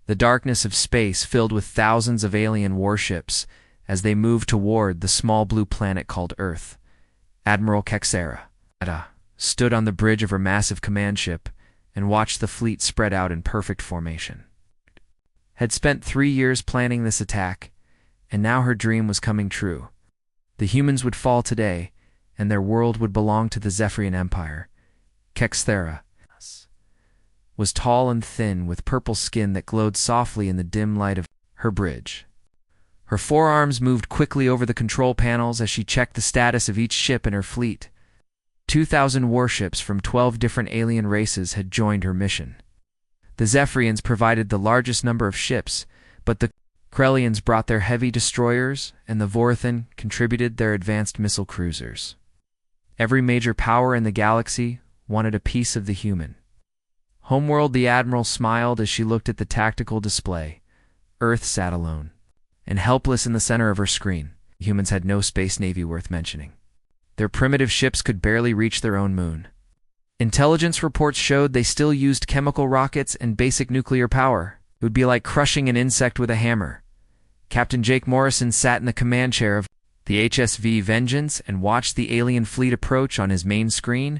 The darkness of space filled with thousands of alien warships as they moved toward the small blue planet called Earth. Admiral Kexera stood on the bridge of her massive command ship and watched the fleet spread out in perfect formation. Had spent 3 years planning this attack, and now her dream was coming true. The humans would fall today, and their world would belong to the Zephyrian Empire. Kexera was tall and thin, with purple skin that glowed softly in the dim light of her bridge. Her forearms moved quickly over the control panels as she checked the status of each ship in her fleet. 2,000 warships from 12 different alien races had joined her mission. The Zephyrians provided the largest number of ships, but the Krellians brought their heavy destroyers, and the Vorathan contributed their advanced missile cruisers. Every major power in the galaxy wanted a piece of the human. Homeworld, the Admiral smiled as she looked at the tactical display. Earth sat alone and helpless in the center of her screen. Humans had no space navy worth mentioning. Their primitive ships could barely reach their own moon. Intelligence reports showed they still used chemical rockets and basic nuclear power. It would be like crushing an insect with a hammer. Captain Jake Morrison sat in the command chair of the HSV Vengeance and watched the alien fleet approach on his main screen.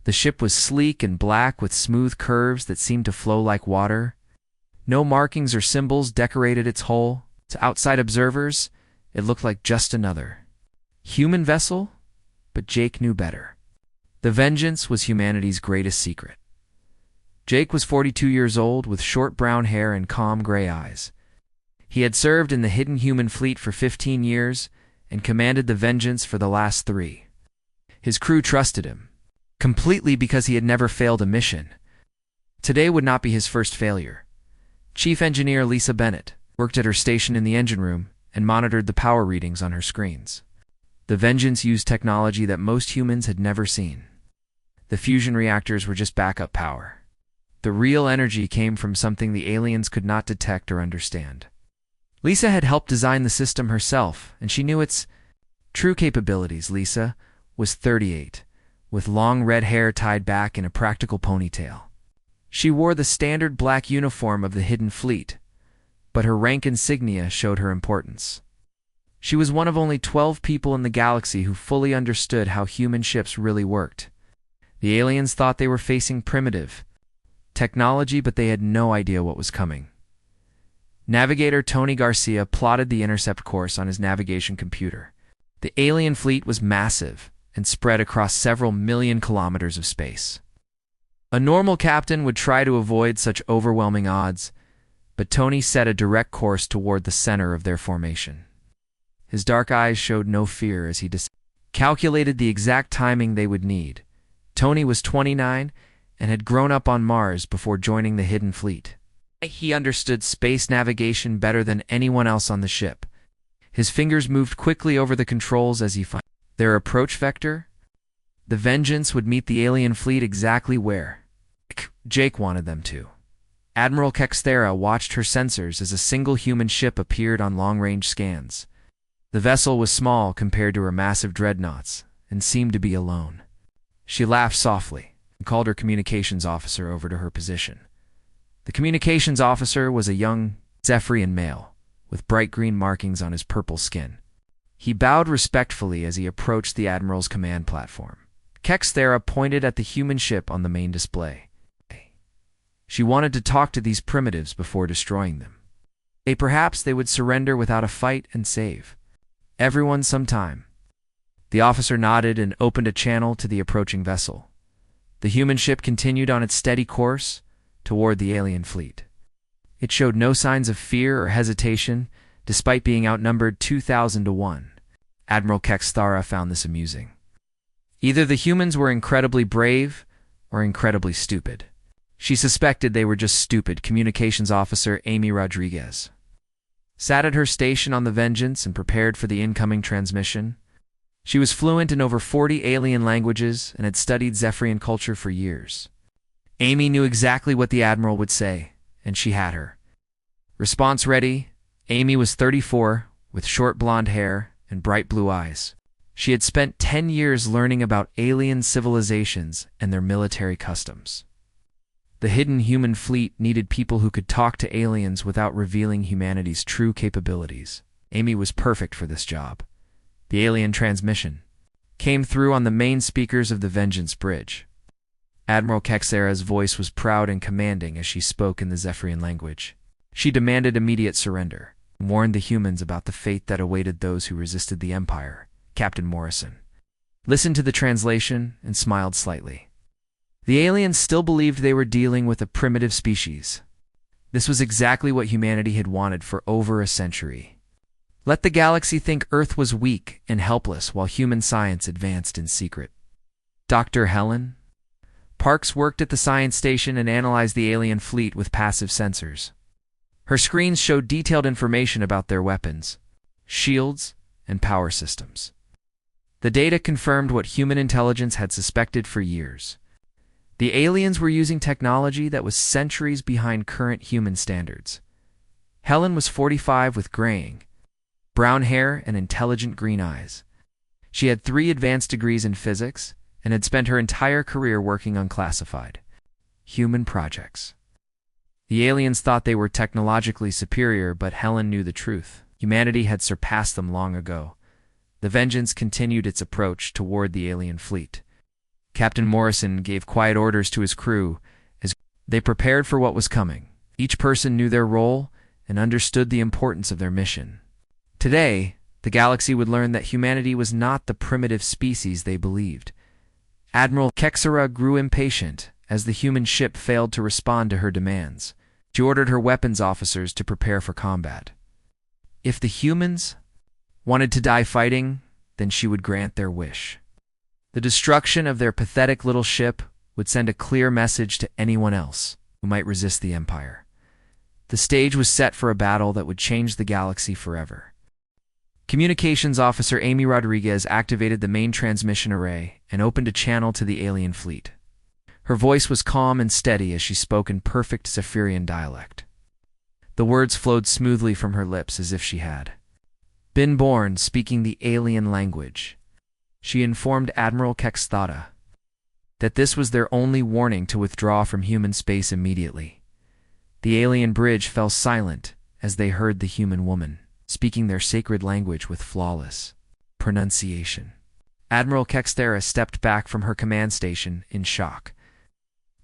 The ship was sleek and black with smooth curves that seemed to flow like water. No markings or symbols decorated its hull. To outside observers, it looked like just another human vessel, but Jake knew better. The Vengeance was humanity's greatest secret. Jake was 42 years old with short brown hair and calm gray eyes. He had served in the hidden human fleet for 15 years and commanded the Vengeance for the last 3. His crew trusted him completely because he had never failed a mission. Today would not be his first failure. Chief Engineer Lisa Bennett worked at her station in the engine room and monitored the power readings on her screens. The Vengeance used technology that most humans had never seen. The fusion reactors were just backup power. The real energy came from something the aliens could not detect or understand. Lisa had helped design the system herself, and she knew its true capabilities. Lisa was 38, with long red hair tied back in a practical ponytail. She wore the standard black uniform of the hidden fleet, but her rank insignia showed her importance. She was one of only 12 people in the galaxy who fully understood how human ships really worked. The aliens thought they were facing primitive technology, but they had no idea what was coming. Navigator Tony Garcia plotted the intercept course on his navigation computer. The alien fleet was massive and spread across several million kilometers of space. A normal captain would try to avoid such overwhelming odds, but Tony set a direct course toward the center of their formation. His dark eyes showed no fear as he calculated the exact timing they would need. Tony was 29 and had grown up on Mars before joining the hidden fleet. He understood space navigation better than anyone else on the ship. His fingers moved quickly over the controls as he found their approach vector. The Vengeance would meet the alien fleet exactly where Jake wanted them to. Admiral Kexera watched her sensors as a single human ship appeared on long-range scans. The vessel was small compared to her massive dreadnoughts and seemed to be alone. She laughed softly and called her communications officer over to her position. The communications officer was a young Zephyrian male with bright green markings on his purple skin. He bowed respectfully as he approached the Admiral's command platform. Kexera pointed at the human ship on the main display. She wanted to talk to these primitives before destroying them. Perhaps they would surrender without a fight and save everyone some time. The officer nodded and opened a channel to the approaching vessel. The human ship continued on its steady course toward the alien fleet. It showed no signs of fear or hesitation, despite being outnumbered 2,000 to 1. Admiral Kexera found this amusing. Either the humans were incredibly brave or incredibly stupid. She suspected they were just stupid. Communications officer Amy Rodriguez sat at her station on the Vengeance and prepared for the incoming transmission. She was fluent in over 40 alien languages and had studied Zephyrian culture for years. Amy knew exactly what the Admiral would say, and she had her response ready. Amy was 34, with short blonde hair and bright blue eyes. She had spent 10 years learning about alien civilizations and their military customs. The hidden human fleet needed people who could talk to aliens without revealing humanity's true capabilities. Amy was perfect for this job. The alien transmission came through on the main speakers of the Vengeance Bridge. Admiral Kexera's voice was proud and commanding as she spoke in the Zephyrian language. She demanded immediate surrender, and warned the humans about the fate that awaited those who resisted the Empire. Captain Morrison listened to the translation and smiled slightly. The aliens still believed they were dealing with a primitive species. This was exactly what humanity had wanted for over a century. Let the galaxy think Earth was weak and helpless while human science advanced in secret. Dr. Helen Parks worked at the science station and analyzed the alien fleet with passive sensors. Her screens showed detailed information about their weapons, shields, and power systems. The data confirmed what human intelligence had suspected for years. The aliens were using technology that was centuries behind current human standards. Helen was 45 with graying, brown hair and intelligent green eyes. She had 3 advanced degrees in physics and had spent her entire career working on classified human projects. The aliens thought they were technologically superior, but Helen knew the truth. Humanity had surpassed them long ago. The Vengeance continued its approach toward the alien fleet. Captain Morrison gave quiet orders to his crew as they prepared for what was coming. Each person knew their role and understood the importance of their mission. Today, the galaxy would learn that humanity was not the primitive species they believed. Admiral Kexera grew impatient as the human ship failed to respond to her demands. She ordered her weapons officers to prepare for combat. If the humans wanted to die fighting, then she would grant their wish. The destruction of their pathetic little ship would send a clear message to anyone else who might resist the Empire. The stage was set for a battle that would change the galaxy forever. Communications Officer Amy Rodriguez activated the main transmission array and opened a channel to the alien fleet. Her voice was calm and steady as she spoke in perfect Zephyrian dialect. The words flowed smoothly from her lips as if she had been born speaking the alien language. She informed Admiral Kexthada that this was their only warning to withdraw from human space immediately. The alien bridge fell silent as they heard the human woman speaking their sacred language with flawless pronunciation. Admiral Kexthera stepped back from her command station in shock.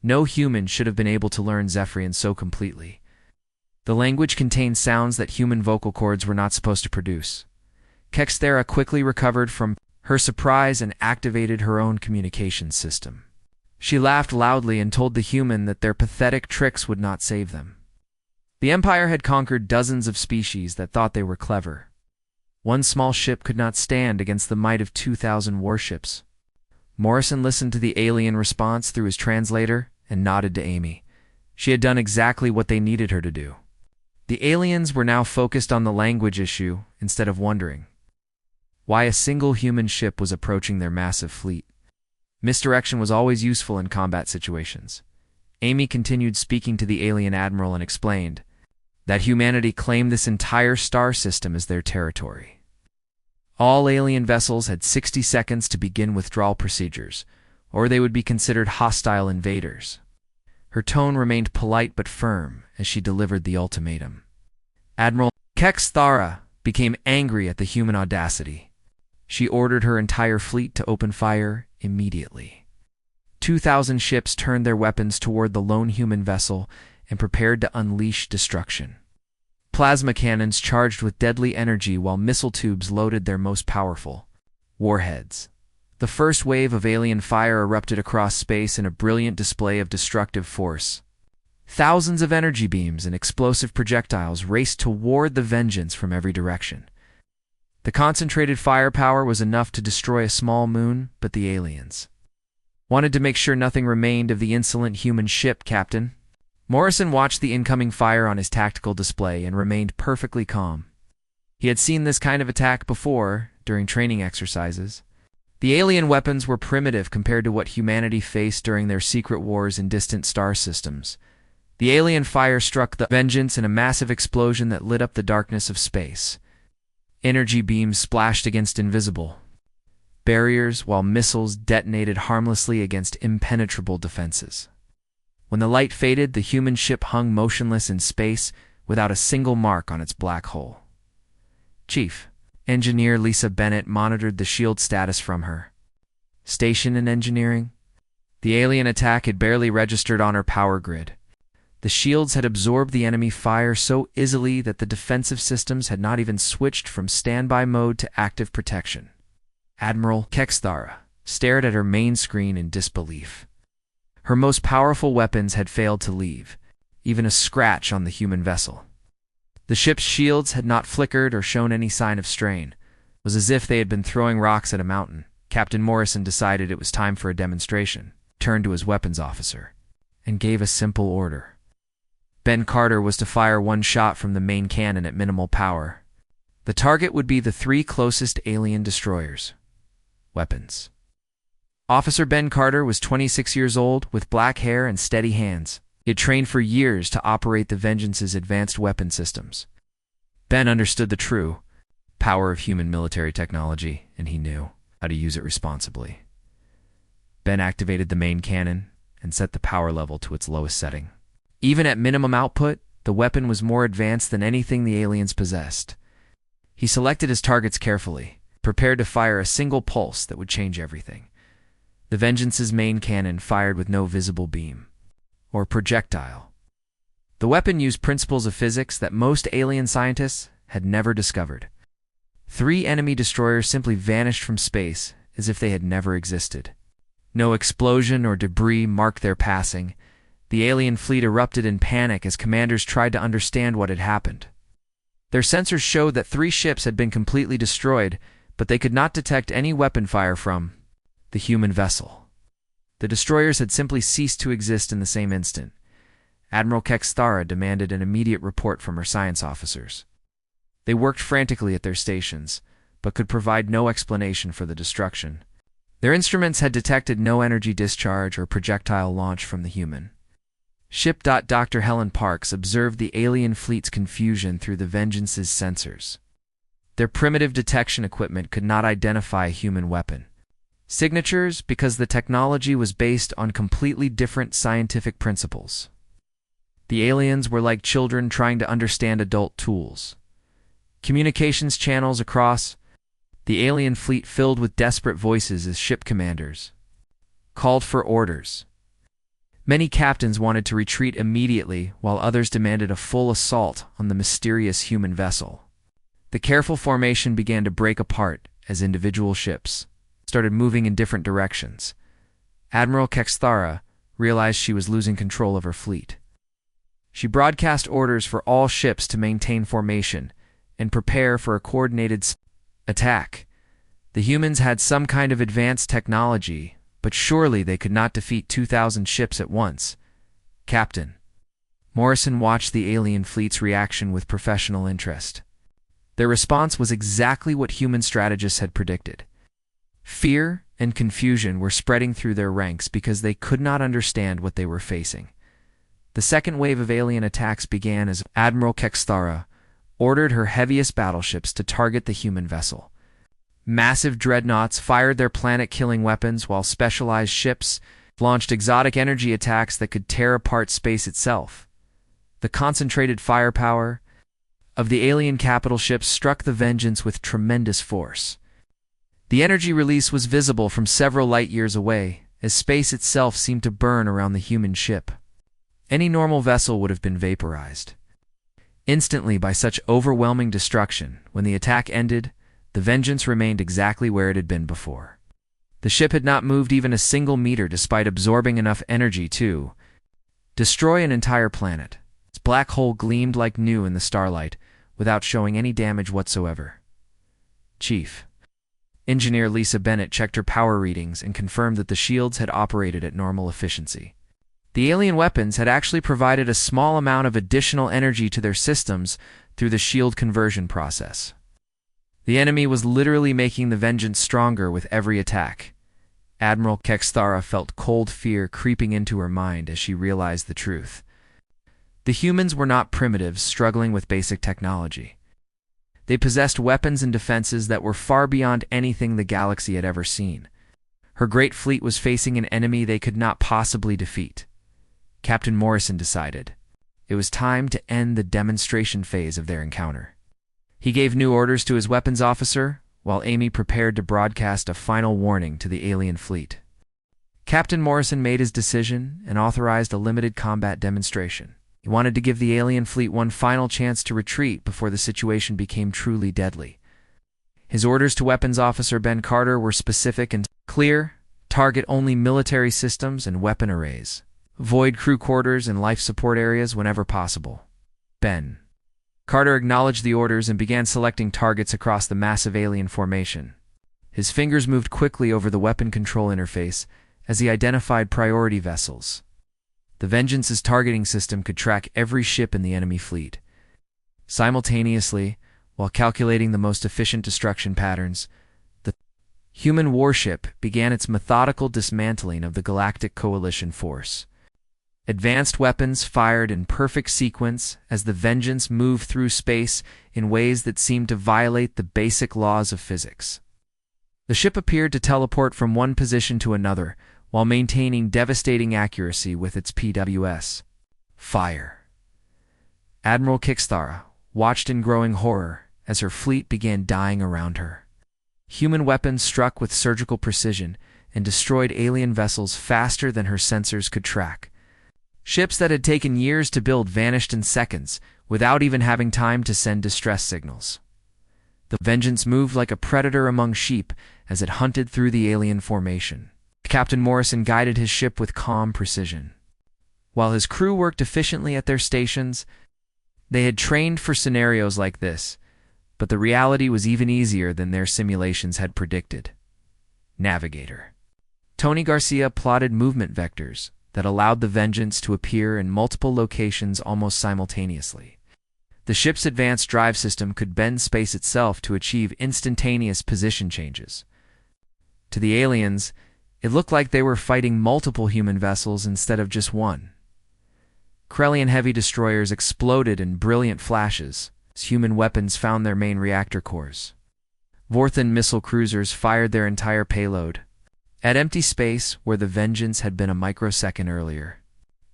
No human should have been able to learn Zephyrian so completely. The language contained sounds that human vocal cords were not supposed to produce. Kexthera quickly recovered from her surprise and activated her own communications system. She laughed loudly and told the human that their pathetic tricks would not save them. The Empire had conquered dozens of species that thought they were clever. One small ship could not stand against the might of 2,000 warships. Morrison listened to the alien response through his translator and nodded to Amy. She had done exactly what they needed her to do. The aliens were now focused on the language issue instead of wondering why a single human ship was approaching their massive fleet. Misdirection was always useful in combat situations. Amy continued speaking to the alien admiral and explained that humanity claimed this entire star system as their territory. All alien vessels had 60 seconds to begin withdrawal procedures, or they would be considered hostile invaders. Her tone remained polite but firm as she delivered the ultimatum. Admiral Kexthara became angry at the human audacity. She ordered her entire fleet to open fire immediately. 2,000 ships turned their weapons toward the lone human vessel and prepared to unleash destruction. Plasma cannons charged with deadly energy while missile tubes loaded their most powerful warheads. The first wave of alien fire erupted across space in a brilliant display of destructive force. Thousands of energy beams and explosive projectiles raced toward the Vengeance from every direction. The concentrated firepower was enough to destroy a small moon, but the aliens wanted to make sure nothing remained of the insolent human ship, Captain. Morrison watched the incoming fire on his tactical display and remained perfectly calm. He had seen this kind of attack before, during training exercises. The alien weapons were primitive compared to what humanity faced during their secret wars in distant star systems. The alien fire struck the Vengeance in a massive explosion that lit up the darkness of space. Energy beams splashed against invisible barriers, while missiles detonated harmlessly against impenetrable defenses. When the light faded, the human ship hung motionless in space without a single mark on its black hole. Chief Engineer Lisa Bennett monitored the shield status from her station in engineering. The alien attack had barely registered on her power grid. The shields had absorbed the enemy fire so easily that the defensive systems had not even switched from standby mode to active protection. Admiral Kexthara stared at her main screen in disbelief. Her most powerful weapons had failed to leave even a scratch on the human vessel. The ship's shields had not flickered or shown any sign of strain. It was as if they had been throwing rocks at a mountain. Captain Morrison decided it was time for a demonstration, turned to his weapons officer, and gave a simple order. Ben Carter was to fire one shot from the main cannon at minimal power. The target would be the 3 closest alien destroyers. Weapons. Officer Ben Carter was 26 years old, with black hair and steady hands. He had trained for years to operate the Vengeance's advanced weapon systems. Ben understood the true power of human military technology, and he knew how to use it responsibly. Ben activated the main cannon and set the power level to its lowest setting. Even at minimum output, the weapon was more advanced than anything the aliens possessed. He selected his targets carefully, prepared to fire a single pulse that would change everything. The Vengeance's main cannon fired with no visible beam or projectile. The weapon used principles of physics that most alien scientists had never discovered. 3 enemy destroyers simply vanished from space as if they had never existed. No explosion or debris marked their passing. The alien fleet erupted in panic as commanders tried to understand what had happened. Their sensors showed that 3 ships had been completely destroyed, but they could not detect any weapon fire from the human vessel. The destroyers had simply ceased to exist in the same instant. Admiral Kexthara demanded an immediate report from her science officers. They worked frantically at their stations, but could provide no explanation for the destruction. Their instruments had detected no energy discharge or projectile launch from the human ship. Dr. Helen Parks observed the alien fleet's confusion through the Vengeance's sensors. Their primitive detection equipment could not identify a human weapon signatures because the technology was based on completely different scientific principles. The aliens were like children trying to understand adult tools. Communications channels across the alien fleet filled with desperate voices as ship commanders called for orders. Many captains wanted to retreat immediately, while others demanded a full assault on the mysterious human vessel. The careful formation began to break apart as individual ships started moving in different directions. Admiral Kexthara realized she was losing control of her fleet. She broadcast orders for all ships to maintain formation and prepare for a coordinated attack. The humans had some kind of advanced technology, but surely they could not defeat 2,000 ships at once. Captain Morrison watched the alien fleet's reaction with professional interest. Their response was exactly what human strategists had predicted. Fear and confusion were spreading through their ranks because they could not understand what they were facing. The second wave of alien attacks began as Admiral Kexthara ordered her heaviest battleships to target the human vessel. Massive dreadnoughts fired their planet-killing weapons, while specialized ships launched exotic energy attacks that could tear apart space itself. The concentrated firepower of the alien capital ships struck the Vengeance with tremendous force. The energy release was visible from several light-years away, as space itself seemed to burn around the human ship. Any normal vessel would have been vaporized instantly by such overwhelming destruction. When the attack ended, the Vengeance remained exactly where it had been before. The ship had not moved even a single meter despite absorbing enough energy to destroy an entire planet. Its black hole gleamed like new in the starlight, without showing any damage whatsoever. Chief Engineer Lisa Bennett checked her power readings and confirmed that the shields had operated at normal efficiency. The alien weapons had actually provided a small amount of additional energy to their systems through the shield conversion process. The enemy was literally making the Vengeance stronger with every attack. Admiral Kexthara felt cold fear creeping into her mind as she realized the truth. The humans were not primitives struggling with basic technology. They possessed weapons and defenses that were far beyond anything the galaxy had ever seen. Her great fleet was facing an enemy they could not possibly defeat. Captain Morrison decided it was time to end the demonstration phase of their encounter. He gave new orders to his weapons officer, while Amy prepared to broadcast a final warning to the alien fleet. Captain Morrison made his decision and authorized a limited combat demonstration. He wanted to give the alien fleet one final chance to retreat before the situation became truly deadly. His orders to Weapons Officer Ben Carter were specific and clear: target only military systems and weapon arrays. Avoid crew quarters and life support areas whenever possible. Ben Carter acknowledged the orders and began selecting targets across the massive alien formation. His fingers moved quickly over the weapon control interface as he identified priority vessels. The Vengeance's targeting system could track every ship in the enemy fleet. Simultaneously, while calculating the most efficient destruction patterns, the human warship began its methodical dismantling of the Galactic Coalition force. Advanced weapons fired in perfect sequence as the Vengeance moved through space in ways that seemed to violate the basic laws of physics. The ship appeared to teleport from one position to another while maintaining devastating accuracy with its PWS. Fire. Admiral Kixthara watched in growing horror as her fleet began dying around her. Human weapons struck with surgical precision and destroyed alien vessels faster than her sensors could track. Ships that had taken years to build vanished in seconds, without even having time to send distress signals. The Vengeance moved like a predator among sheep as it hunted through the alien formation. Captain Morrison guided his ship with calm precision. While his crew worked efficiently at their stations, they had trained for scenarios like this, but the reality was even easier than their simulations had predicted. Navigator. Tony Garcia plotted movement vectors that allowed the Vengeance to appear in multiple locations almost simultaneously. The ship's advanced drive system could bend space itself to achieve instantaneous position changes. To the aliens, it looked like they were fighting multiple human vessels instead of just one. Krellian heavy destroyers exploded in brilliant flashes as human weapons found their main reactor cores. Vorthan missile cruisers fired their entire payload at empty space where the Vengeance had been a microsecond earlier.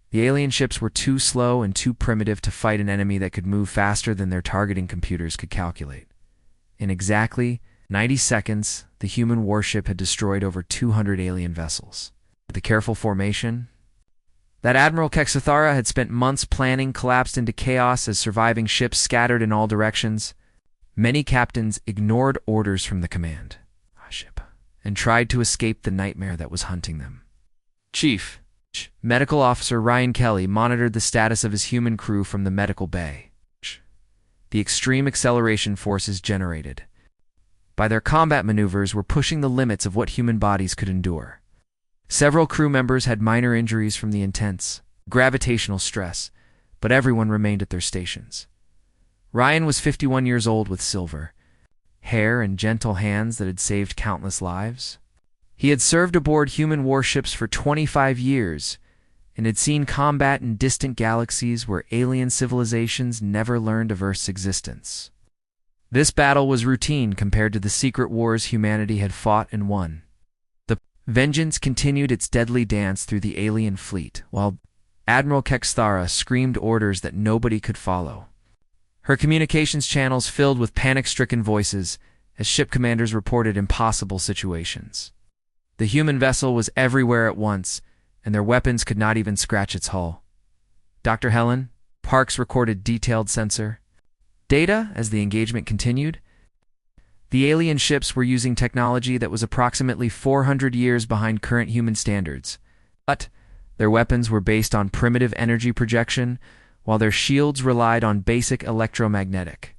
The alien ships were too slow and too primitive to fight an enemy that could move faster than their targeting computers could calculate. In exactly 90 seconds, the human warship had destroyed over 200 alien vessels. The careful formation that Admiral Kexathara had spent months planning collapsed into chaos as surviving ships scattered in all directions. Many captains ignored orders from the command ship and tried to escape the nightmare that was hunting them. Chief Medical Officer Ryan Kelly monitored the status of his human crew from the medical bay. The extreme acceleration forces generated by their combat maneuvers were pushing the limits of what human bodies could endure. Several crew members had minor injuries from the intense gravitational stress, but everyone remained at their stations. Ryan was 51 years old with silver hair and gentle hands that had saved countless lives. He had served aboard human warships for 25 years and had seen combat in distant galaxies where alien civilizations never learned of Earth's existence. This battle was routine compared to the secret wars humanity had fought and won. The Vengeance continued its deadly dance through the alien fleet, while Admiral Kexthara screamed orders that nobody could follow. Her communications channels filled with panic-stricken voices as ship commanders reported impossible situations. The human vessel was everywhere at once, and their weapons could not even scratch its hull. Dr. Helen Parks recorded detailed sensor data as the engagement continued. The alien ships were using technology that was approximately 400 years behind current human standards, but their weapons were based on primitive energy projection, while their shields relied on basic electromagnetic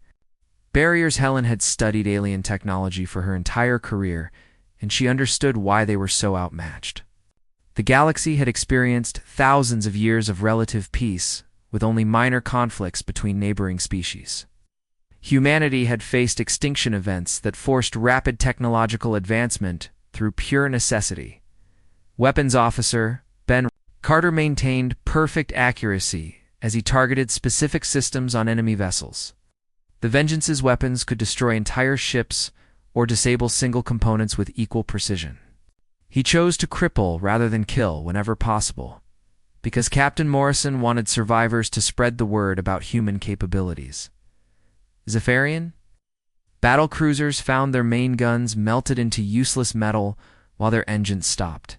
barriers. Helen had studied alien technology for her entire career, and she understood why they were so outmatched. The galaxy had experienced thousands of years of relative peace, with only minor conflicts between neighboring species. Humanity had faced extinction events that forced rapid technological advancement through pure necessity. Weapons Officer Ben Carter maintained perfect accuracy as he targeted specific systems on enemy vessels. The Vengeance's weapons could destroy entire ships or disable single components with equal precision. He chose to cripple rather than kill whenever possible, because Captain Morrison wanted survivors to spread the word about human capabilities. Zephyrian? Battle cruisers found their main guns melted into useless metal while their engines stopped.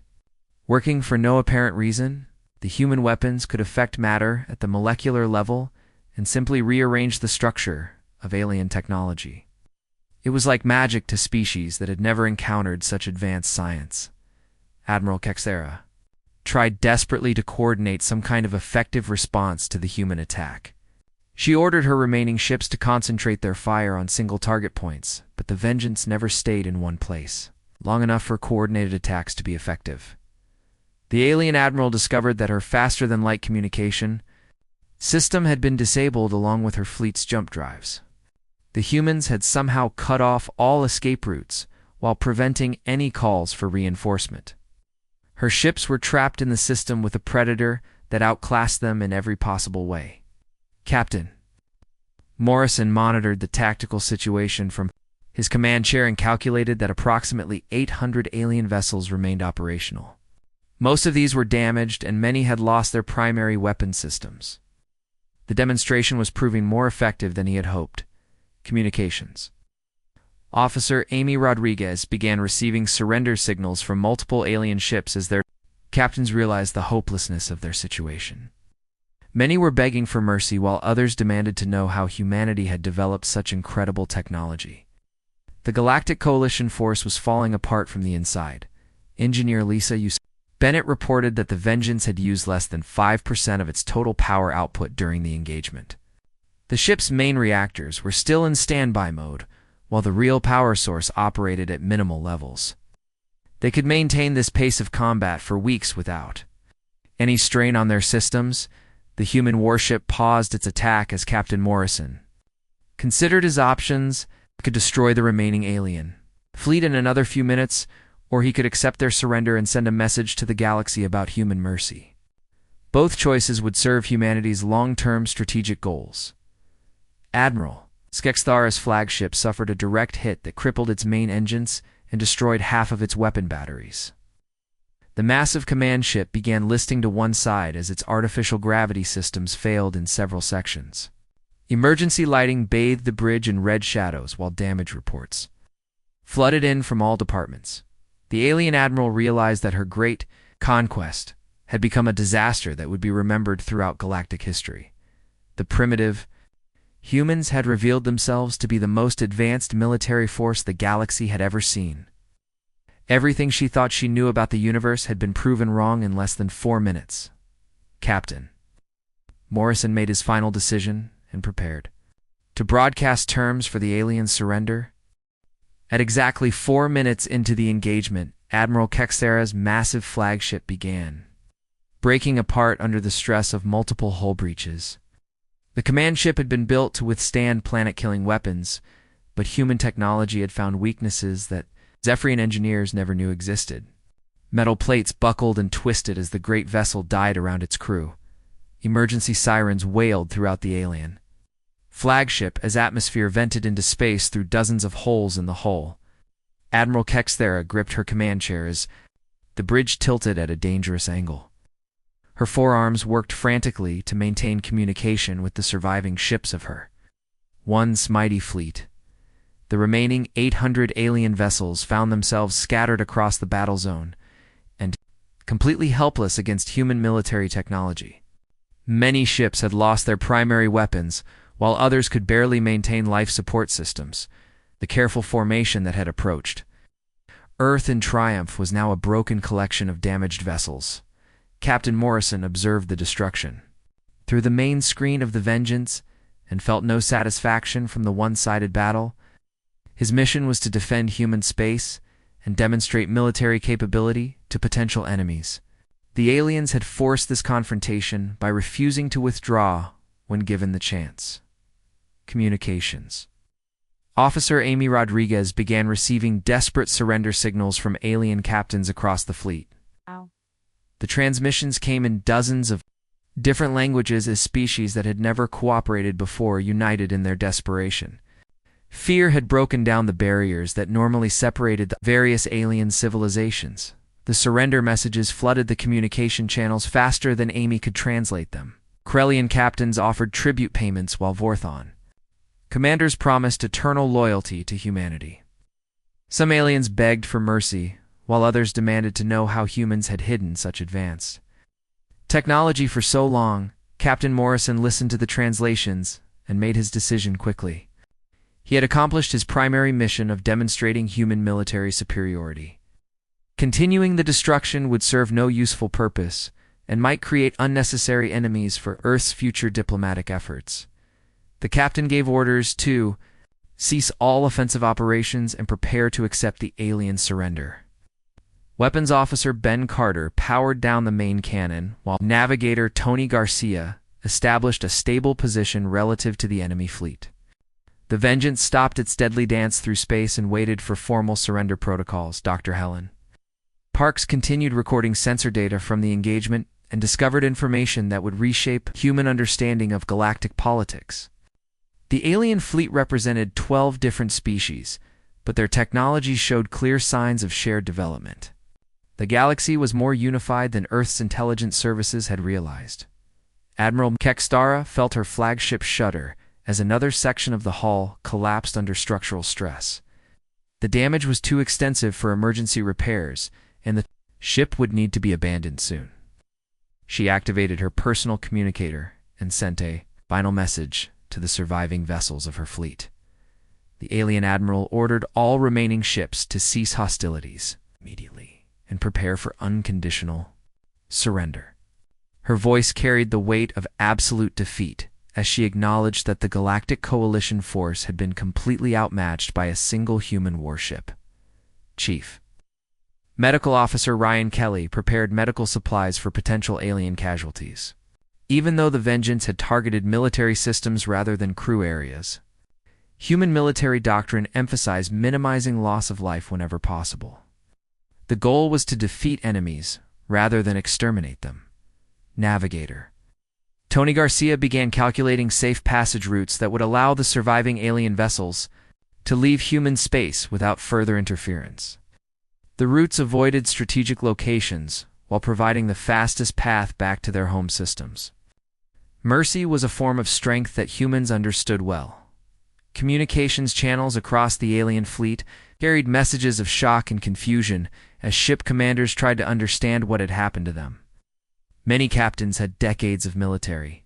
Working for no apparent reason, the human weapons could affect matter at the molecular level and simply rearrange the structure of alien technology. It was like magic to species that had never encountered such advanced science. Admiral Kexera tried desperately to coordinate some kind of effective response to the human attack. She ordered her remaining ships to concentrate their fire on single target points, but the vengeance never stayed in one place, long enough for coordinated attacks to be effective. The alien admiral discovered that her faster-than-light communication system had been disabled along with her fleet's jump drives. The humans had somehow cut off all escape routes while preventing any calls for reinforcement. Her ships were trapped in the system with a predator that outclassed them in every possible way. Captain Morrison monitored the tactical situation from his command chair and calculated that approximately 800 alien vessels remained operational. Most of these were damaged and many had lost their primary weapon systems. The demonstration was proving more effective than he had hoped. Communications. Officer Amy Rodriguez began receiving surrender signals from multiple alien ships as their captains realized the hopelessness of their situation. Many were begging for mercy while others demanded to know how humanity had developed such incredible technology. The Galactic Coalition force was falling apart from the inside. Engineer Lisa Bennett reported that the Vengeance had used less than 5% of its total power output during the engagement. The ship's main reactors were still in standby mode, while the real power source operated at minimal levels. They could maintain this pace of combat for weeks without any strain on their systems. The human warship paused its attack as Captain Morrison considered his options. He could destroy the remaining alien fleet in another few minutes, or he could accept their surrender and send a message to the galaxy about human mercy. Both choices would serve humanity's long-term strategic goals. Admiral Skexthara's flagship suffered a direct hit that crippled its main engines and destroyed half of its weapon batteries. The massive command ship began listing to one side as its artificial gravity systems failed in several sections. Emergency lighting bathed the bridge in red shadows while damage reports flooded in from all departments. The alien admiral realized that her great conquest had become a disaster that would be remembered throughout galactic history. The primitive humans had revealed themselves to be the most advanced military force the galaxy had ever seen. Everything she thought she knew about the universe had been proven wrong in less than 4 minutes. Captain Morrison made his final decision and prepared to broadcast terms for the aliens' surrender. At exactly 4 minutes into the engagement, Admiral Kexera's massive flagship began breaking apart under the stress of multiple hull breaches. The command ship had been built to withstand planet-killing weapons, but human technology had found weaknesses that Zephyrian engineers never knew existed. Metal plates buckled and twisted as the great vessel died around its crew. Emergency sirens wailed throughout the alien flagship as atmosphere vented into space through dozens of holes in the hull. Admiral Kexera gripped her command chair as the bridge tilted at a dangerous angle. Her forearms worked frantically to maintain communication with the surviving ships of her once mighty fleet. The remaining 800 alien vessels found themselves scattered across the battle zone and completely helpless against human military technology. Many ships had lost their primary weapons, while others could barely maintain life support systems. The careful formation that had approached Earth in triumph was now a broken collection of damaged vessels. Captain Morrison observed the destruction through the main screen of the Vengeance and felt no satisfaction from the one-sided battle. His mission was to defend human space and demonstrate military capability to potential enemies. The aliens had forced this confrontation by refusing to withdraw when given the chance. Communications. Officer Amy Rodriguez began receiving desperate surrender signals from alien captains across the fleet. Wow. The transmissions came in dozens of different languages as species that had never cooperated before united in their desperation. Fear had broken down the barriers that normally separated the various alien civilizations. The surrender messages flooded the communication channels faster than Amy could translate them. Corellian captains offered tribute payments while Vorthon commanders promised eternal loyalty to humanity. Some aliens begged for mercy, while others demanded to know how humans had hidden such advanced technology for so long. Captain Morrison listened to the translations and made his decision quickly. He had accomplished his primary mission of demonstrating human military superiority. Continuing the destruction would serve no useful purpose and might create unnecessary enemies for Earth's future diplomatic efforts. The captain gave orders to cease all offensive operations and prepare to accept the alien surrender. Weapons Officer Ben Carter powered down the main cannon, while Navigator Tony Garcia established a stable position relative to the enemy fleet. The Vengeance stopped its deadly dance through space and waited for formal surrender protocols. Dr. Helen Parks continued recording sensor data from the engagement and discovered information that would reshape human understanding of galactic politics. The alien fleet represented 12 different species, but their technology showed clear signs of shared development. The galaxy was more unified than Earth's intelligence services had realized. Admiral Kekstara felt her flagship shudder as another section of the hull collapsed under structural stress. The damage was too extensive for emergency repairs, and the ship would need to be abandoned soon. She activated her personal communicator and sent a final message to the surviving vessels of her fleet. The alien admiral ordered all remaining ships to cease hostilities immediately and prepare for unconditional surrender. Her voice carried the weight of absolute defeat as she acknowledged that the Galactic Coalition force had been completely outmatched by a single human warship. Chief Medical Officer Ryan Kelly prepared medical supplies for potential alien casualties. Even though the Vengeance had targeted military systems rather than crew areas, human military doctrine emphasized minimizing loss of life whenever possible. The goal was to defeat enemies rather than exterminate them. Navigator Tony Garcia began calculating safe passage routes that would allow the surviving alien vessels to leave human space without further interference. The routes avoided strategic locations while providing the fastest path back to their home systems. Mercy was a form of strength that humans understood well. Communications channels across the alien fleet carried messages of shock and confusion as ship commanders tried to understand what had happened to them. Many captains had decades of military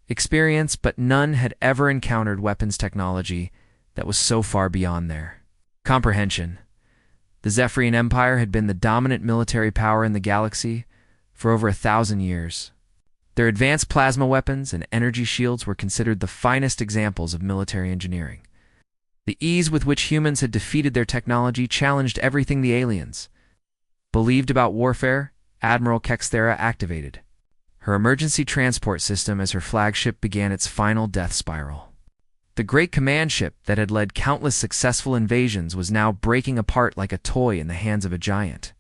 experience, but none had ever encountered weapons technology that was so far beyond their comprehension. The Zephyrian Empire had been the dominant military power in the galaxy for over 1,000 years. Their advanced plasma weapons and energy shields were considered the finest examples of military engineering. The ease with which humans had defeated their technology challenged everything the aliens believed about warfare. Admiral Kekstara activated her emergency transport system as her flagship began its final death spiral. The great command ship that had led countless successful invasions was now breaking apart like a toy in the hands of a giant.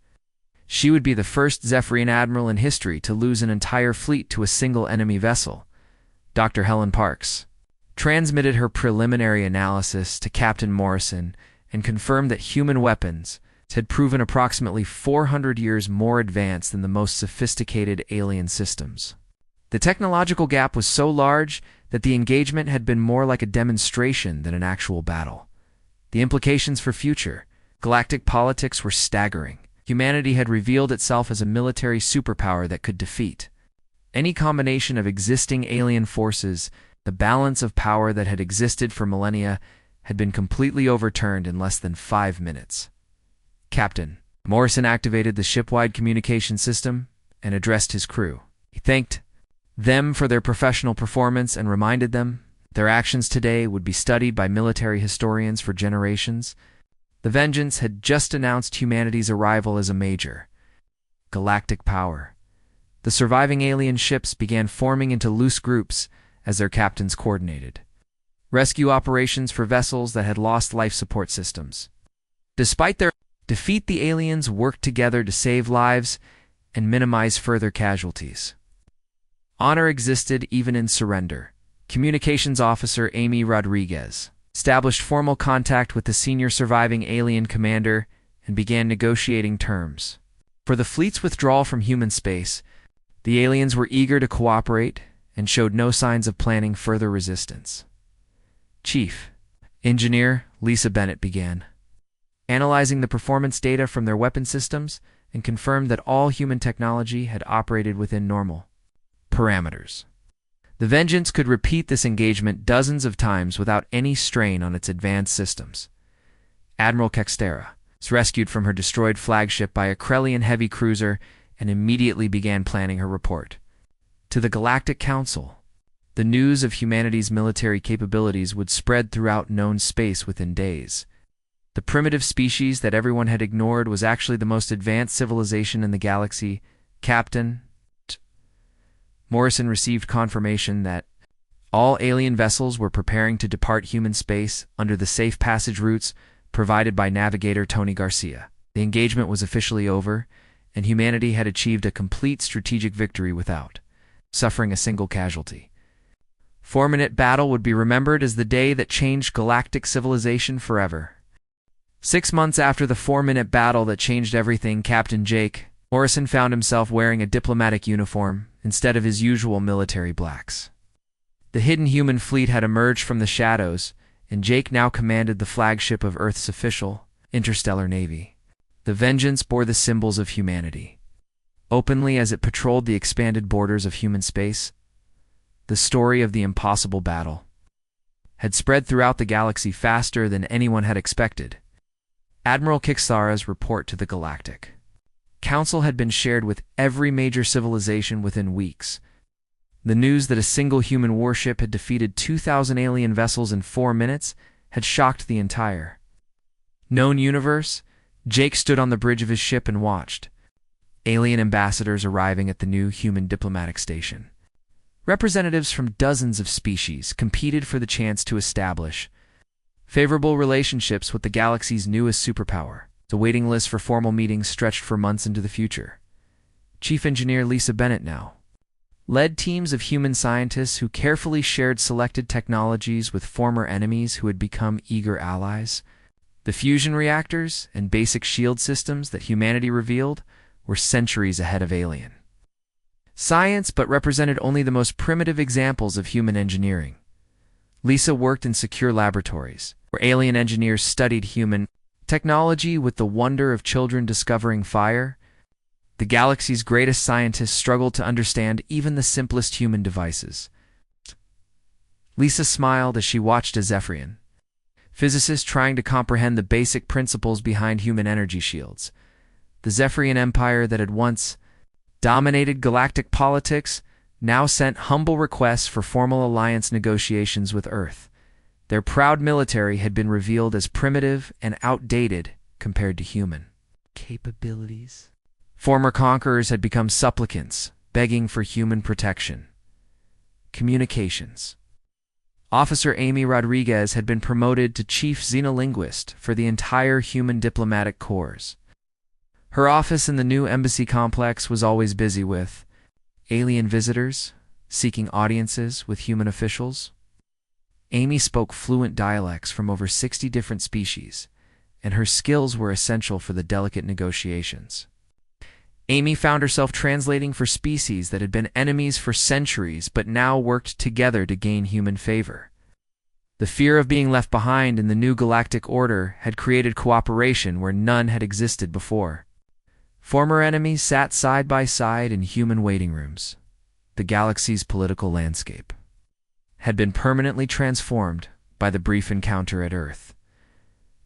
She would be the first Zephyrian admiral in history to lose an entire fleet to a single enemy vessel. Dr. Helen Parks transmitted her preliminary analysis to Captain Morrison and confirmed that human weapons had proven approximately 400 years more advanced than the most sophisticated alien systems. The technological gap was so large that the engagement had been more like a demonstration than an actual battle. The implications for future galactic politics were staggering. Humanity had revealed itself as a military superpower that could defeat any combination of existing alien forces. The balance of power that had existed for millennia had been completely overturned in less than 5 minutes. Captain Morrison activated the ship-wide communication system and addressed his crew. He thanked them for their professional performance and reminded them their actions today would be studied by military historians for generations. The Vengeance had just announced humanity's arrival as a major galactic power. The surviving alien ships began forming into loose groups as their captains coordinated rescue operations for vessels that had lost life support systems. Despite their defeat, the aliens worked together to save lives and minimize further casualties. Honor existed even in surrender. Communications Officer Amy Rodriguez established formal contact with the senior surviving alien commander and began negotiating terms. For the fleet's withdrawal from human space, the aliens were eager to cooperate and showed no signs of planning further resistance. Chief Engineer Lisa Bennett began analyzing the performance data from their weapon systems and confirmed that all human technology had operated within normal parameters. The Vengeance could repeat this engagement dozens of times without any strain on its advanced systems. Admiral Kextera was rescued from her destroyed flagship by a Krellian heavy cruiser and immediately began planning her report. To the Galactic Council, the news of humanity's military capabilities would spread throughout known space within days. The primitive species that everyone had ignored was actually the most advanced civilization in the galaxy. Captain Morrison received confirmation that all alien vessels were preparing to depart human space under the safe passage routes provided by navigator Tony Garcia. The engagement was officially over, and humanity had achieved a complete strategic victory without suffering a single casualty. 4-minute battle would be remembered as the day that changed galactic civilization forever. 6 months after the 4-minute battle that changed everything, Captain Jake Morrison found himself wearing a diplomatic uniform instead of his usual military blacks. The hidden human fleet had emerged from the shadows, and Jake now commanded the flagship of Earth's official interstellar navy. The Vengeance bore the symbols of humanity. Openly as it patrolled the expanded borders of human space, the story of the impossible battle had spread throughout the galaxy faster than anyone had expected. Admiral Kixara's report to the Galactic Council had been shared with every major civilization within weeks. The news that a single human warship had defeated 2,000 alien vessels in 4 minutes had shocked the entire known universe. Jake stood on the bridge of his ship and watched alien ambassadors arriving at the new human diplomatic station. Representatives from dozens of species competed for the chance to establish favorable relationships with the galaxy's newest superpower. The waiting list for formal meetings stretched for months into the future. Chief Engineer Lisa Bennett now led teams of human scientists who carefully shared selected technologies with former enemies who had become eager allies. The fusion reactors and basic shield systems that humanity revealed were centuries ahead of alien science, but represented only the most primitive examples of human engineering. Lisa worked in secure laboratories, where alien engineers studied human technology with the wonder of children discovering fire. The galaxy's greatest scientists struggled to understand even the simplest human devices. Lisa smiled as she watched a Zephyrian physicist trying to comprehend the basic principles behind human energy shields. The Zephyrian Empire that had once dominated galactic politics now sent humble requests for formal alliance negotiations with Earth. Their proud military had been revealed as primitive and outdated compared to human capabilities. Former conquerors had become supplicants, begging for human protection. Communications. Officer Amy Rodriguez had been promoted to chief xenolinguist for the entire human diplomatic corps. Her office in the new embassy complex was always busy with alien visitors seeking audiences with human officials. Amy spoke fluent dialects from over 60 different species, and her skills were essential for the delicate negotiations. Amy found herself translating for species that had been enemies for centuries but now worked together to gain human favor. The fear of being left behind in the new galactic order had created cooperation where none had existed before. Former enemies sat side by side in human waiting rooms. The galaxy's political landscape had been permanently transformed by the brief encounter at Earth.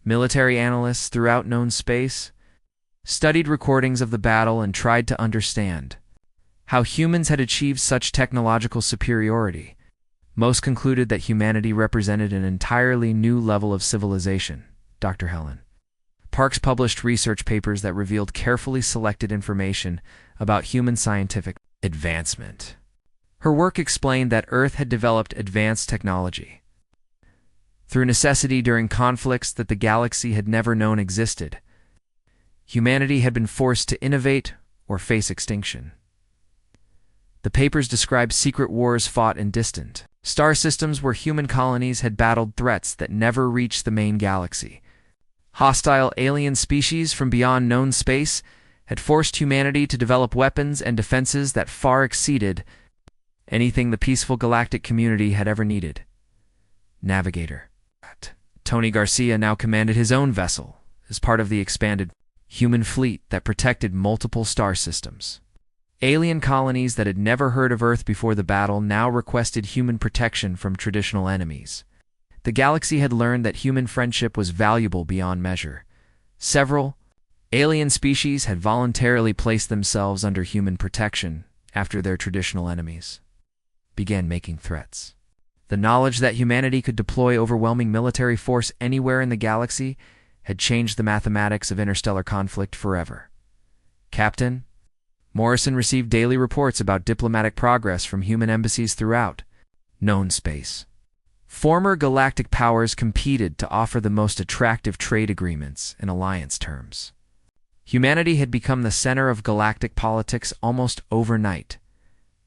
Military analysts throughout known space studied recordings of the battle and tried to understand how humans had achieved such technological superiority. Most concluded that humanity represented an entirely new level of civilization. Dr. Helen Parks published research papers that revealed carefully selected information about human scientific advancement. Her work explained that Earth had developed advanced technology through necessity during conflicts that the galaxy had never known existed. Humanity had been forced to innovate or face extinction. The papers described secret wars fought in distant star systems where human colonies had battled threats that never reached the main galaxy. Hostile alien species from beyond known space had forced humanity to develop weapons and defenses that far exceeded anything the peaceful galactic community had ever needed. Navigator. Tony Garcia now commanded his own vessel as part of the expanded human fleet that protected multiple star systems. Alien colonies that had never heard of Earth before the battle now requested human protection from traditional enemies. The galaxy had learned that human friendship was valuable beyond measure. Several alien species had voluntarily placed themselves under human protection after their traditional enemies began making threats. The knowledge that humanity could deploy overwhelming military force anywhere in the galaxy had changed the mathematics of interstellar conflict forever. Captain Morrison received daily reports about diplomatic progress from human embassies throughout known space. Former galactic powers competed to offer the most attractive trade agreements and alliance terms. Humanity had become the center of galactic politics almost overnight.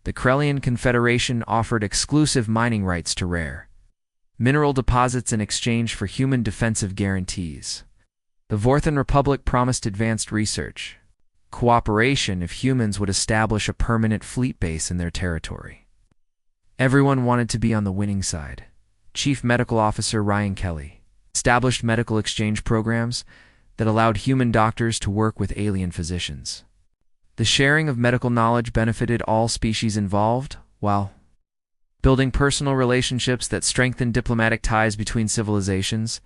The Krellian Confederation offered exclusive mining rights to rare mineral deposits in exchange for human defensive guarantees. The Vorthan Republic promised advanced research cooperation if humans would establish a permanent fleet base in their territory. Everyone wanted to be on the winning side. Chief Medical Officer Ryan Kelly established medical exchange programs that allowed human doctors to work with alien physicians. The sharing of medical knowledge benefited all species involved, while building personal relationships that strengthened diplomatic ties between civilizations.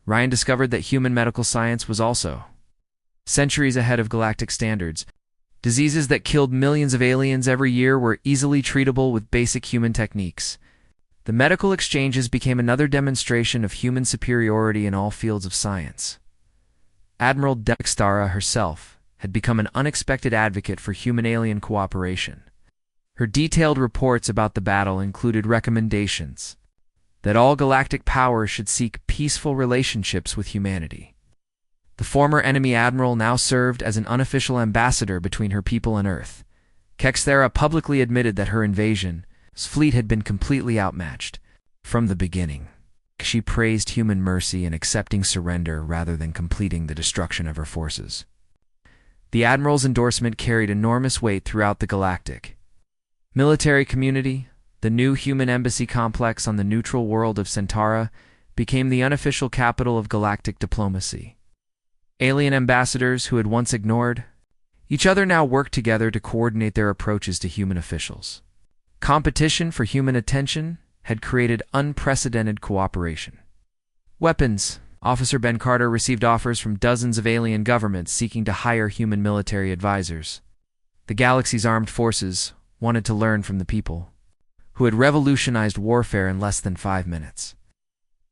Ryan discovered that human medical science was also centuries ahead of galactic standards. Diseases that killed millions of aliens every year were easily treatable with basic human techniques. The medical exchanges became another demonstration of human superiority in all fields of science. Admiral Dextara herself had become an unexpected advocate for human-alien cooperation. Her detailed reports about the battle included recommendations that all galactic powers should seek peaceful relationships with humanity. The former enemy admiral now served as an unofficial ambassador between her people and Earth. Kexthera publicly admitted that her invasion's fleet had been completely outmatched from the beginning. She praised human mercy in accepting surrender rather than completing the destruction of her forces. The admiral's endorsement carried enormous weight throughout the galactic military community. The new human embassy complex on the neutral world of Centaura became the unofficial capital of galactic diplomacy. Alien ambassadors who had once ignored each other now worked together to coordinate their approaches to human officials. Competition for human attention had created unprecedented cooperation. Weapons. Officer Ben Carter received offers from dozens of alien governments seeking to hire human military advisors. The galaxy's armed forces wanted to learn from the people who had revolutionized warfare in less than 5 minutes.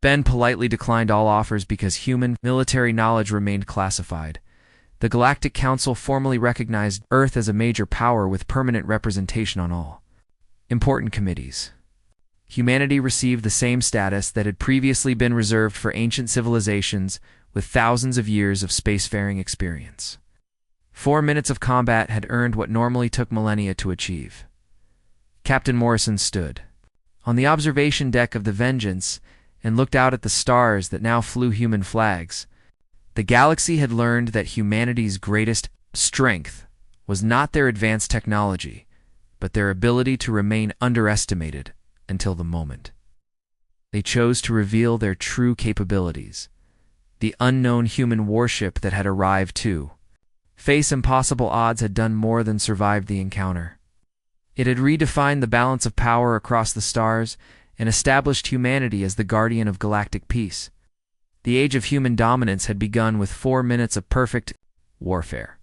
Ben politely declined all offers because human military knowledge remained classified. The Galactic Council formally recognized Earth as a major power with permanent representation on all important committees. Humanity received the same status that had previously been reserved for ancient civilizations with thousands of years of spacefaring experience. 4 minutes of combat had earned what normally took millennia to achieve. Captain Morrison stood on the observation deck of the Vengeance and looked out at the stars that now flew human flags. The galaxy had learned that humanity's greatest strength was not their advanced technology, but their ability to remain underestimated until the moment they chose to reveal their true capabilities. The unknown human warship that had arrived to face impossible odds had done more than survive the encounter. It had redefined the balance of power across the stars and established humanity as the guardian of galactic peace. The age of human dominance had begun with 4 minutes of perfect warfare.